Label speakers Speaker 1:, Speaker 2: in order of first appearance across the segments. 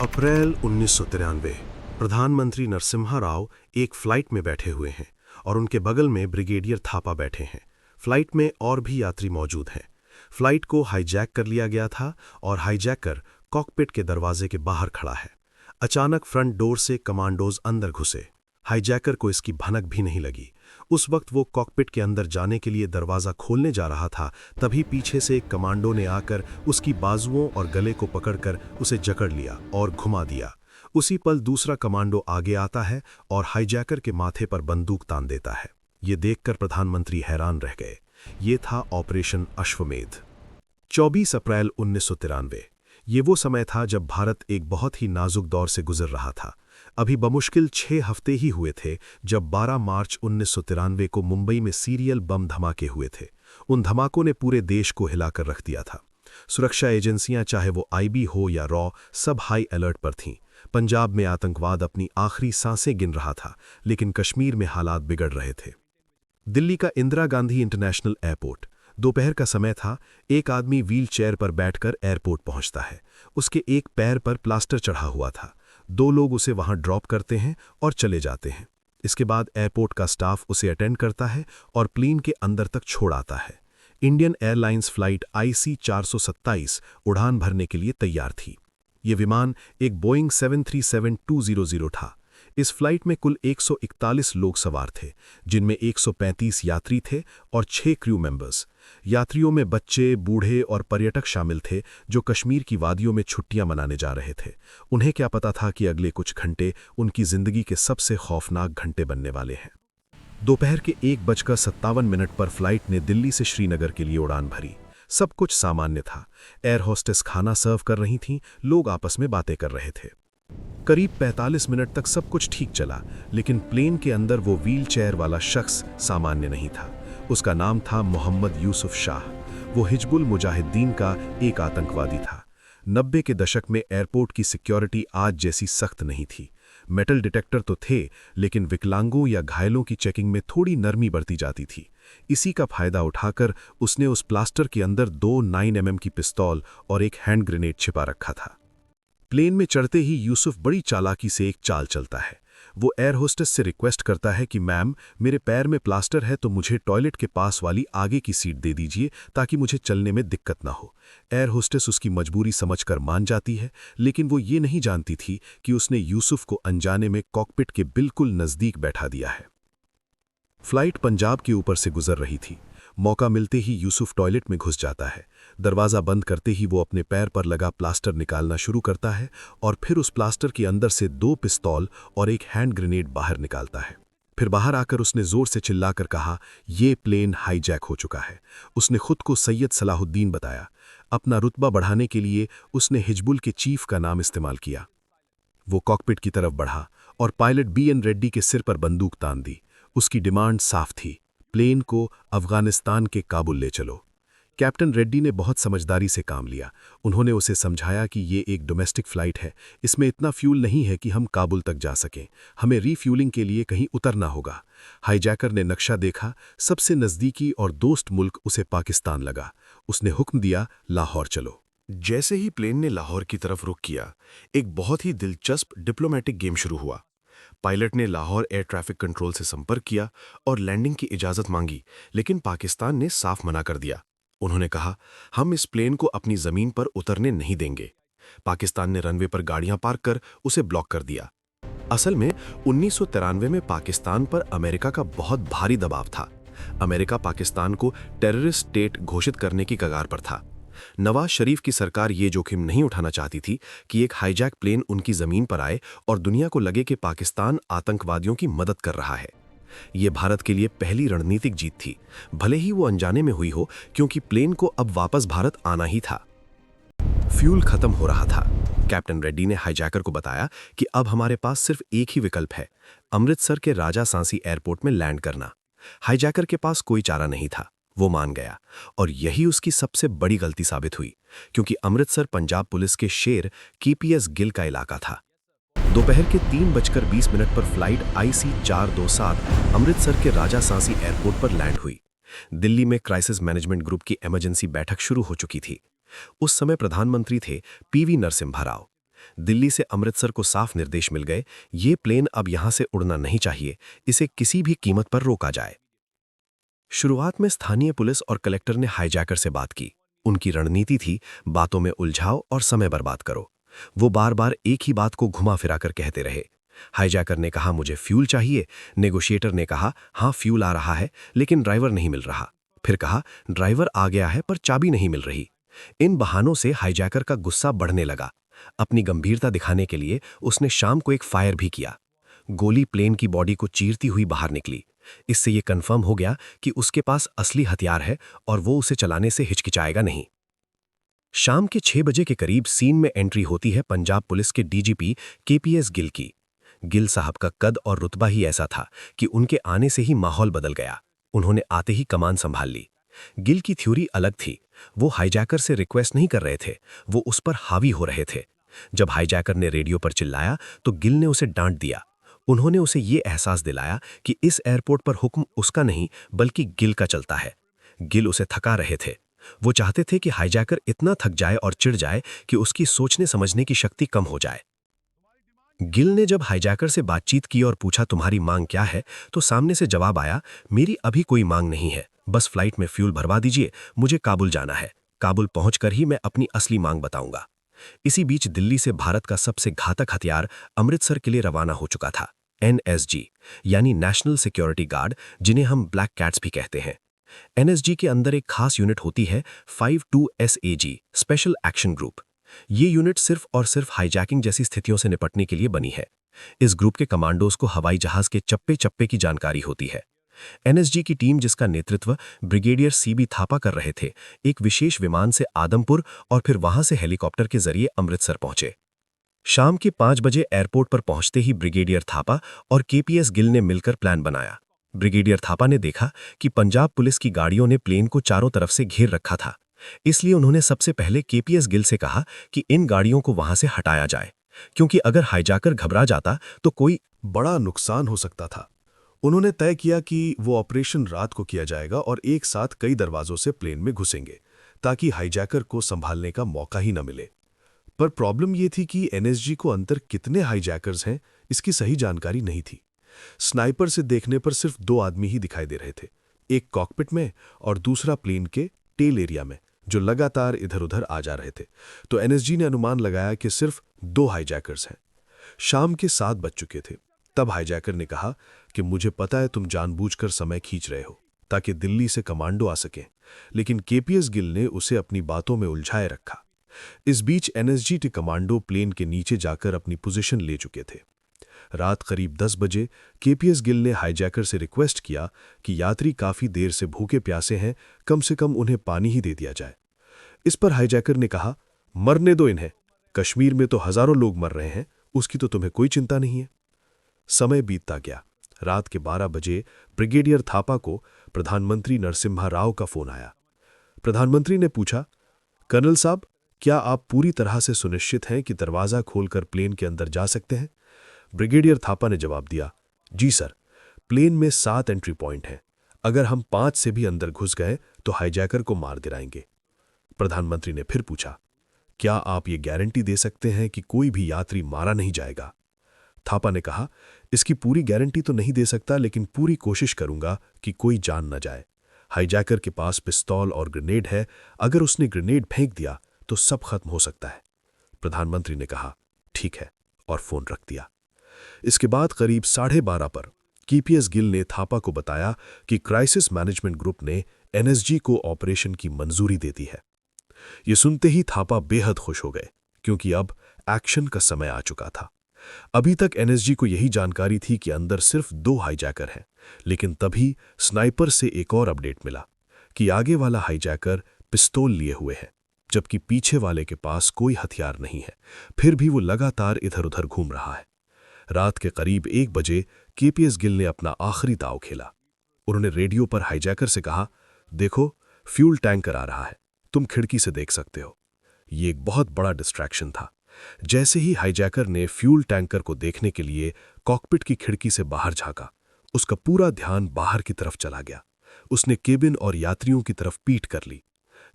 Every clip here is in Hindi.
Speaker 1: अप्रैल 1993। प्रधानमंत्री नरसिम्हा राव एक फ्लाइट में बैठे हुए हैं और उनके बगल में ब्रिगेडियर थापा बैठे हैं। फ्लाइट में और भी यात्री मौजूद हैं। फ्लाइट को हाईजैक कर लिया गया था और हाईजैकर कॉकपिट के दरवाजे के बाहर खड़ा है। अचानक फ्रंट डोर से कमांडोज अंदर घुसे। हाईजैकर को इसकी भनक भी नहीं लगी। उस वक्त वो कॉकपिट के अंदर जाने के लिए दरवाज़ा खोलने जा रहा था, तभी पीछे से एक कमांडो ने आकर उसकी बाजुओं और गले को पकड़कर उसे जकड़ लिया और घुमा दिया। उसी पल दूसरा कमांडो आगे आता है और हाईजैकर के माथे पर बंदूक तान देता है। ये देखकर प्रधानमंत्री हैरान रह गए। ये था ऑपरेशन अश्वमेध। 24 अप्रैल 1993। ये वो समय था जब भारत एक बहुत ही नाजुक दौर से गुजर रहा था। अभी बमुश्किल 6 हफ्ते ही हुए थे जब 12 मार्च 1993 को मुंबई में सीरियल बम धमाके हुए थे। उन धमाकों ने पूरे देश को हिलाकर रख दिया था। सुरक्षा एजेंसियां, चाहे वो आईबी हो या रॉ, सब हाई अलर्ट पर थीं। पंजाब में आतंकवाद अपनी आखिरी सांसें गिन रहा था, लेकिन कश्मीर में हालात बिगड़ रहे थे। दिल्ली का इंदिरा गांधी इंटरनेशनल एयरपोर्ट। दोपहर का समय था। एक आदमी व्हील चेयर पर बैठकर एयरपोर्ट पहुंचता है। उसके एक पैर पर प्लास्टर चढ़ा हुआ था। 2 लोग उसे वहां ड्रॉप करते हैं और चले जाते हैं। इसके बाद एयरपोर्ट का स्टाफ उसे अटेंड करता है और प्लेन के अंदर तक छोड़ आता है। इंडियन एयरलाइंस फ्लाइट IC 427 उड़ान भरने के लिए तैयार थी। ये विमान एक बोइंग 737-200 था। इस फ्लाइट में कुल 141 लोग सवार थे, जिनमें 135 यात्री थे और 6 क्रू मेंबर्स। यात्रियों में बच्चे, बूढ़े और पर्यटक शामिल थे जो कश्मीर की वादियों में छुट्टियां मनाने जा रहे थे। उन्हें क्या पता था कि अगले कुछ घंटे उनकी जिंदगी के सबसे खौफनाक घंटे बनने वाले हैं। दोपहर के 1:57 पर फ्लाइट ने दिल्ली से श्रीनगर के लिए उड़ान भरी। सब कुछ सामान्य था। एयर होस्टेस खाना सर्व कर रही थीं, लोग आपस में बातें कर रहे थे। करीब 45 मिनट तक सब कुछ ठीक चला, लेकिन प्लेन के अंदर वो व्हील चेयर वाला शख्स सामान्य नहीं था। उसका नाम था मोहम्मद यूसुफ शाह। वो हिजबुल मुजाहिदीन का एक आतंकवादी था। 90 के दशक में एयरपोर्ट की सिक्योरिटी आज जैसी सख्त नहीं थी। मेटल डिटेक्टर तो थे, लेकिन विकलांगों या घायलों की चेकिंग में थोड़ी नरमी बरती जाती थी। इसी का फायदा उठाकर उसने उस प्लास्टर के अंदर 2 9mm की पिस्तौल और एक हैंड ग्रेनेड छिपा रखा था। प्लेन में चढ़ते ही यूसुफ बड़ी चालाकी से एक चाल चलता है। वो एयर होस्टेस से रिक्वेस्ट करता है कि मैम, मेरे पैर में प्लास्टर है तो मुझे टॉयलेट के पास वाली आगे की सीट दे दीजिए ताकि मुझे चलने में दिक्कत ना हो। एयर होस्टेस उसकी मजबूरी समझकर मान जाती है, लेकिन वो ये नहीं जानती थी कि उसने यूसुफ को अनजाने में कॉकपिट के बिल्कुल नज़दीक बैठा दिया है। फ्लाइट पंजाब के ऊपर से गुजर रही थी। मौका मिलते ही यूसुफ टॉयलेट में घुस जाता है। दरवाज़ा बंद करते ही वो अपने पैर पर लगा प्लास्टर निकालना शुरू करता है और फिर उस प्लास्टर के अंदर से 2 पिस्तौल और एक हैंड ग्रेनेड बाहर निकालता है। फिर बाहर आकर उसने जोर से चिल्लाकर कहा, ये प्लेन हाईजैक हो चुका है। उसने खुद को सैयद सलाहुद्दीन बताया। अपना रुतबा बढ़ाने के लिए उसने हिजबुल के चीफ का नाम इस्तेमाल किया। वो कॉकपिट की तरफ बढ़ा और पायलट BN रेड्डी के सिर पर बंदूक तान दी। उसकी डिमांड साफ थी, प्लेन को अफगानिस्तान के काबुल ले चलो। कैप्टन रेड्डी ने बहुत समझदारी से काम लिया। उन्होंने उसे समझाया कि ये एक डोमेस्टिक फ़्लाइट है, इसमें इतना फ्यूल नहीं है कि हम काबुल तक जा सकें। हमें रीफ्यूलिंग के लिए कहीं उतरना होगा। हाईजैकर ने नक्शा देखा। सबसे नज़दीकी और दोस्त मुल्क उसे पाकिस्तान लगा। उसने हुक्म दिया, लाहौर चलो। जैसे ही प्लेन ने लाहौर की तरफ रुख किया, एक बहुत ही दिलचस्प डिप्लोमेटिक गेम शुरू हुआ। पायलट ने लाहौर एयर ट्रैफिक कंट्रोल से संपर्क किया और लैंडिंग की इजाज़त मांगी, लेकिन पाकिस्तान ने साफ मना कर दिया। उन्होंने कहा, हम इस प्लेन को अपनी ज़मीन पर उतरने नहीं देंगे। पाकिस्तान ने रनवे पर गाड़ियां पार्क कर उसे ब्लॉक कर दिया। असल में 1993 में पाकिस्तान पर अमेरिका का बहुत भारी दबाव था। अमेरिका पाकिस्तान को टेररिस्ट स्टेट घोषित करने की कगार पर था। नवाज शरीफ की सरकार ये जोखिम नहीं उठाना चाहती थी कि एक हाईजैक प्लेन उनकी जमीन पर आए और दुनिया को लगे कि पाकिस्तान आतंकवादियों की मदद कर रहा है। ये भारत के लिए पहली रणनीतिक जीत थी, भले ही वो अनजाने में हुई हो, क्योंकि प्लेन को अब वापस भारत आना ही था। फ्यूल खत्म हो रहा था। कैप्टन रेड्डी ने हाईजैकर को बताया कि अब हमारे पास सिर्फ एक ही विकल्प है, अमृतसर के राजा सांसी एयरपोर्ट में लैंड करना। हाईजैकर के पास कोई चारा नहीं था। वो मान गया और यही उसकी सबसे बड़ी गलती साबित हुई, क्योंकि अमृतसर पंजाब पुलिस के शेर KPS गिल का इलाका था। दोपहर के 3:20 पर फ्लाइट IC 427 अमृतसर के राजा सांसी एयरपोर्ट पर लैंड हुई। दिल्ली में क्राइसिस मैनेजमेंट ग्रुप की इमरजेंसी बैठक शुरू हो चुकी थी। उस समय प्रधानमंत्री थे PV नरसिम्हा राव।
Speaker 2: दिल्ली से अमृतसर को साफ निर्देश मिल गए, ये प्लेन अब यहां से उड़ना नहीं चाहिए, इसे किसी भी कीमत पर रोका जाए। शुरुआत में स्थानीय पुलिस और कलेक्टर ने हाईजैकर से बात की। उनकी रणनीति थी बातों में उलझाओ और समय बर्बाद करो। वो बार बार एक ही बात को घुमा फिरा कर कहते रहे। हाईजैकर ने कहा मुझे फ्यूल चाहिए, नेगोशिएटर ने कहा हाँ फ्यूल आ रहा है लेकिन ड्राइवर नहीं मिल रहा, फिर कहा ड्राइवर आ गया है पर चाबी नहीं मिल रही। इन बहानों से हाईजैकर का गुस्सा बढ़ने लगा। अपनी गंभीरता दिखाने के लिए उसने शाम को एक फायर भी किया। गोली प्लेन की बॉडी को चीरती हुई बाहर निकली। इससे यह कन्फर्म हो गया कि उसके पास असली हथियार है और वो उसे चलाने से हिचकिचाएगा नहीं। शाम के 6 बजे के करीब सीन में एंट्री होती है पंजाब पुलिस के डीजीपी केपीएस गिल की। गिल साहब का कद और रुतबा ही ऐसा था कि उनके आने से ही माहौल बदल गया। उन्होंने आते ही कमान संभाल ली। गिल की थ्योरी अलग थी। वो हाईजैकर से रिक्वेस्ट नहीं कर रहे थे, वो उस पर हावी हो रहे थे। जब हाईजैकर ने रेडियो पर चिल्लाया तो गिल ने उसे डांट दिया। उन्होंने उसे ये एहसास दिलाया कि इस एयरपोर्ट पर हुक्म उसका नहीं बल्कि गिल का चलता है। गिल उसे थका रहे थे। वो चाहते थे कि हाईजैकर इतना थक जाए और चिढ़ जाए कि उसकी सोचने समझने की शक्ति कम हो जाए। गिल ने जब हाईजैकर से बातचीत की और पूछा तुम्हारी मांग क्या है, तो सामने से जवाब आया मेरी अभी कोई मांग नहीं है, बस फ्लाइट में फ्यूल भरवा दीजिए, मुझे काबुल जाना है। काबुल पहुंचकर ही मैं अपनी असली मांग बताऊंगा। इसी बीच दिल्ली से भारत का सबसे घातक हथियार अमृतसर के लिए रवाना हो चुका था। एनएसजी यानी नेशनल सिक्योरिटी गार्ड, जिन्हें हम ब्लैक कैट्स भी कहते हैं। एनएसजी के अंदर एक खास यूनिट होती है 52SAG स्पेशल एक्शन ग्रुप। ये यूनिट सिर्फ और सिर्फ हाईजैकिंग जैसी स्थितियों से निपटने के लिए बनी है। इस ग्रुप के कमांडोज को हवाई जहाज के चप्पे चप्पे की जानकारी होती है। एनएसजी की टीम, जिसका नेतृत्व ब्रिगेडियर सीबी थापा कर रहे थे, एक विशेष विमान से आदमपुर और फिर वहां से हेलीकॉप्टर के जरिए अमृतसर पहुंचे। शाम के 5 बजे एयरपोर्ट पर पहुंचते ही ब्रिगेडियर थापा और केपीएस गिल ने मिलकर प्लान बनाया। ब्रिगेडियर थापा ने देखा कि पंजाब पुलिस की गाड़ियों ने प्लेन को चारों तरफ से घेर रखा था, इसलिए उन्होंने सबसे पहले केपीएस गिल से कहा कि इन गाड़ियों को वहां से हटाया जाए, क्योंकि अगर हाईजैकर घबरा जाता तो कोई
Speaker 1: बड़ा नुकसान हो सकता था। उन्होंने तय किया कि वो ऑपरेशन रात को किया जाएगा और एक साथ कई दरवाजों से प्लेन में घुसेंगे, ताकि हाईजैकर को संभालने का मौका ही न मिले। पर प्रॉब्लम ये थी कि एनएसजी को अंदर कितने हाईजैकर्स हैं, इसकी सही जानकारी नहीं थी। स्नाइपर से देखने पर सिर्फ 2 आदमी ही दिखाई दे रहे थे, एक कॉकपिट में और दूसरा प्लेन के टेल एरिया में, जो लगातार इधर उधर आ जा रहे थे। तो एनएसजी ने अनुमान लगाया कि सिर्फ 2 हाईजैकर्स हैं। शाम के 7 बज चुके थे। तब हाईजैकर ने कहा कि मुझे पता है तुम जानबूझकर समय खींच रहे हो ताकि दिल्ली से कमांडो आ सकें, लेकिन केपीएस गिल ने उसे अपनी बातों में उलझाए रखा। इस बीच एनएसजी के कमांडो प्लेन के नीचे जाकर अपनी पोजीशन ले चुके थे। रात करीब 10 बजे केपीएस गिल ने हाईजैकर से रिक्वेस्ट किया कि यात्री काफी देर से भूखे प्यासे हैं, कम से कम उन्हें पानी ही दे दिया जाए। इस पर हाईजैकर ने कहा मरने दो इन्हें, कश्मीर में तो हजारों लोग मर रहे हैं, उसकी तो तुम्हें कोई चिंता नहीं है। समय बीतता गया। रात के 12 बजे ब्रिगेडियर थापा को प्रधानमंत्री नरसिम्हा राव का फोन आया। प्रधानमंत्री ने पूछा, कर्नल साहब, क्या आप पूरी तरह से सुनिश्चित हैं कि दरवाजा खोलकर प्लेन के अंदर जा सकते हैं? ब्रिगेडियर थापा ने जवाब दिया, जी सर, प्लेन में 7 एंट्री पॉइंट हैं। अगर हम 5 से भी अंदर घुस गए तो हाईजैकर को मार गिराएंगे। प्रधानमंत्री ने फिर पूछा, क्या आप ये गारंटी दे सकते हैं कि कोई भी यात्री मारा नहीं जाएगा? थापा ने कहा, इसकी पूरी गारंटी तो नहीं दे सकता, लेकिन पूरी कोशिश करूंगा कि कोई जान न जाए। हाईजैकर के पास पिस्तौल और ग्रेनेड है, अगर उसने ग्रेनेड फेंक दिया तो सब खत्म हो सकता है। प्रधानमंत्री ने कहा, ठीक है, और फोन रख दिया। इसके बाद करीब 12:30 पर केपीएस गिल ने थापा को बताया कि क्राइसिस मैनेजमेंट ग्रुप ने एनएसजी को ऑपरेशन की मंजूरी दे दी है। ये सुनते ही थापा बेहद खुश हो गए, क्योंकि अब एक्शन का समय आ चुका था। अभी तक एनएसजी को यही जानकारी थी कि अंदर सिर्फ 2 हाईजैकर हैं, लेकिन तभी स्नाइपर से एक और अपडेट मिला कि आगे वाला हाईजैकर पिस्तौल लिए हुए है, जबकि पीछे वाले के पास कोई हथियार नहीं है, फिर भी वो लगातार इधर उधर घूम रहा है। रात के करीब 1 बजे केपीएस गिल ने अपना आखिरी दांव खेला। उन्होंने रेडियो पर हाईजैकर से कहा, देखो, फ्यूल टैंकर आ रहा है, तुम खिड़की से देख सकते हो। ये एक बहुत बड़ा डिस्ट्रैक्शन था। जैसे ही हाईजैकर ने फ्यूल टैंकर को देखने के लिए कॉकपिट की खिड़की से बाहर झांका, उसका पूरा ध्यान बाहर की तरफ चला गया। उसने केबिन और यात्रियों की तरफ पीठ कर ली।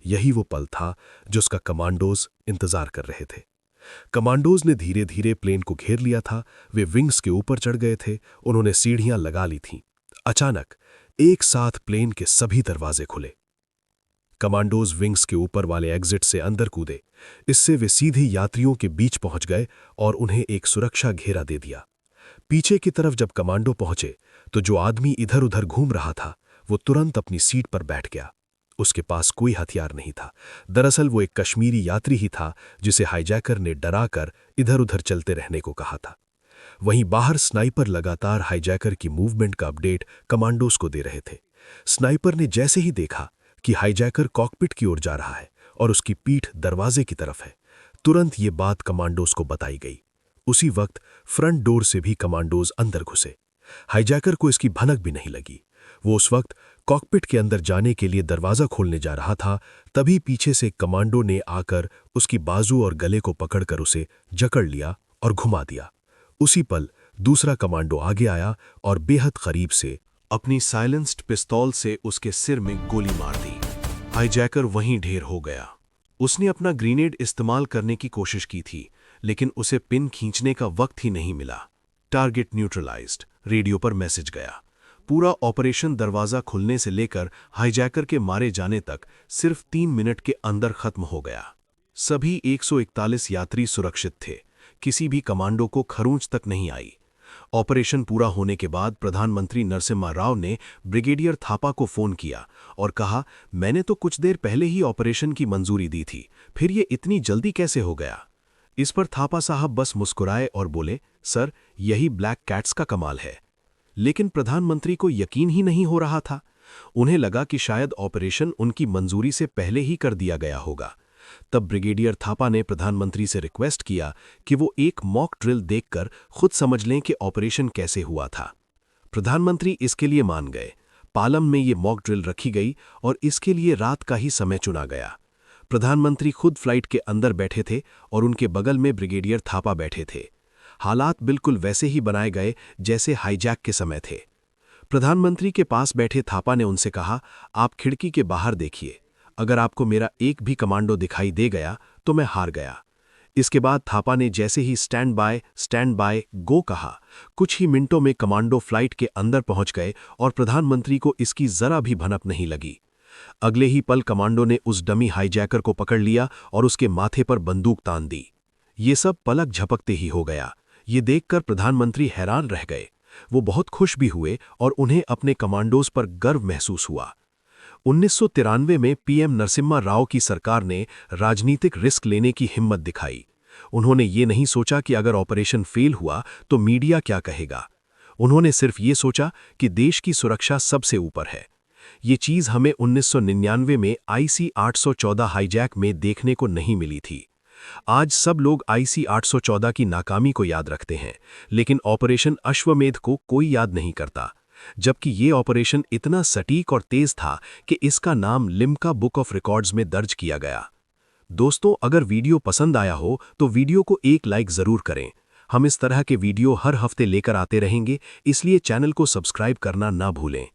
Speaker 1: यही वो पल था जो उसका कमांडोज इंतजार कर रहे थे।
Speaker 2: कमांडोज ने धीरे धीरे प्लेन को घेर लिया था। वे विंग्स के ऊपर चढ़ गए थे। उन्होंने सीढ़ियां लगा ली थीं। अचानक एक साथ प्लेन के सभी दरवाजे खुले। कमांडोज विंग्स के ऊपर वाले एग्जिट से अंदर कूदे। इससे वे सीधे यात्रियों के बीच पहुंच गए और उन्हें एक सुरक्षा घेरा दे दिया। पीछे की तरफ जब कमांडो पहुंचे तो जो आदमी इधर उधर घूम रहा था वो तुरंत अपनी सीट पर बैठ गया। उसके पास कोई हथियार नहीं था। दरअसल वो एक कश्मीरी यात्री ही था जिसे हाईजैकर ने डराकर इधर उधर चलते रहने को कहा था। वहीं बाहर स्नाइपर लगातार हाईजैकर की मूवमेंट का अपडेट कमांडोज को दे रहे थे। स्नाइपर ने जैसे ही देखा कि हाईजैकर कॉकपिट की ओर जा रहा है और उसकी पीठ दरवाजे की तरफ है, तुरंत ये बात कमांडोज को बताई गई। उसी वक्त फ्रंट डोर से भी कमांडोज अंदर घुसे। हाईजैकर को इसकी भनक भी नहीं लगी। वो उस वक्त कॉकपिट के अंदर जाने के लिए दरवाजा खोलने जा रहा था, तभी पीछे से कमांडो ने आकर उसकी बाजू और गले को पकड़कर उसे जकड़ लिया और घुमा दिया। उसी पल दूसरा कमांडो आगे आया और बेहद करीब से
Speaker 1: अपनी साइलेंस्ड पिस्तौल से उसके सिर में गोली मार दी। हाईजैकर वहीं ढेर हो गया। उसने अपना ग्रेनेड इस्तेमाल करने की कोशिश की थी, लेकिन उसे पिन खींचने का वक्त ही नहीं मिला। टारगेट न्यूट्रलाइज्ड, रेडियो पर मैसेज गया। पूरा ऑपरेशन दरवाजा खुलने से लेकर हाईजैकर के मारे जाने तक सिर्फ 3 मिनट के अंदर खत्म हो गया। सभी 141 यात्री सुरक्षित थे। किसी भी कमांडो को खरोंच तक नहीं आई। ऑपरेशन पूरा होने के बाद प्रधानमंत्री नरसिम्हा राव ने ब्रिगेडियर थापा को फोन किया और कहा, मैंने तो कुछ देर पहले ही ऑपरेशन की मंजूरी दी थी, फिर ये इतनी जल्दी कैसे हो गया? इस पर थापा साहब बस मुस्कुराए और बोले, सर, यही ब्लैक कैट्स का कमाल है। लेकिन प्रधानमंत्री को यकीन ही नहीं हो रहा था। उन्हें लगा कि शायद ऑपरेशन उनकी मंजूरी से पहले ही कर दिया गया होगा। तब ब्रिगेडियर थापा ने प्रधानमंत्री से रिक्वेस्ट किया कि वो एक मॉक ड्रिल देखकर खुद समझ लें कि ऑपरेशन कैसे हुआ था। प्रधानमंत्री इसके लिए मान गए। पालम में ये मॉक ड्रिल रखी गई और इसके लिए रात का ही समय चुना गया। प्रधानमंत्री खुद फ्लाइट के अंदर बैठे थे और उनके बगल में ब्रिगेडियर थापा बैठे थे। हालात बिल्कुल वैसे ही बनाए गए जैसे हाईजैक के समय थे। प्रधानमंत्री के पास बैठे थापा ने उनसे कहा, आप खिड़की के बाहर देखिए, अगर आपको मेरा एक भी कमांडो दिखाई दे गया तो मैं हार गया। इसके बाद थापा ने जैसे ही स्टैंड बाय गो कहा, कुछ ही मिनटों में कमांडो फ्लाइट के अंदर पहुंच गए और प्रधानमंत्री को इसकी जरा भी भनक नहीं लगी। अगले ही पल कमांडो ने उस डमी हाईजैकर को पकड़ लिया और उसके माथे पर बंदूक तान दी। ये सब पलक झपकते ही हो गया। ये देखकर प्रधानमंत्री हैरान रह गए। वो बहुत खुश भी हुए और उन्हें अपने कमांडोज पर गर्व महसूस हुआ। 1993 में पीएम नरसिम्हा राव की सरकार ने राजनीतिक रिस्क लेने की हिम्मत दिखाई। उन्होंने ये नहीं सोचा कि अगर ऑपरेशन फेल हुआ तो मीडिया क्या कहेगा। उन्होंने सिर्फ ये सोचा कि देश की सुरक्षा सबसे ऊपर है। ये चीज़ हमें 1999 में IC 814 हाईजैक में देखने को नहीं मिली थी। आज सब लोग IC 814 की नाकामी को याद रखते हैं, लेकिन ऑपरेशन अश्वमेध को कोई याद नहीं करता, जबकि ये ऑपरेशन इतना सटीक और तेज था कि इसका नाम लिम्का बुक ऑफ रिकॉर्ड्स में दर्ज किया गया। दोस्तों, अगर वीडियो पसंद आया हो तो वीडियो को एक लाइक ज़रूर करें। हम इस तरह के वीडियो हर हफ्ते लेकर आते रहेंगे, इसलिए चैनल को सब्सक्राइब करना ना भूलें।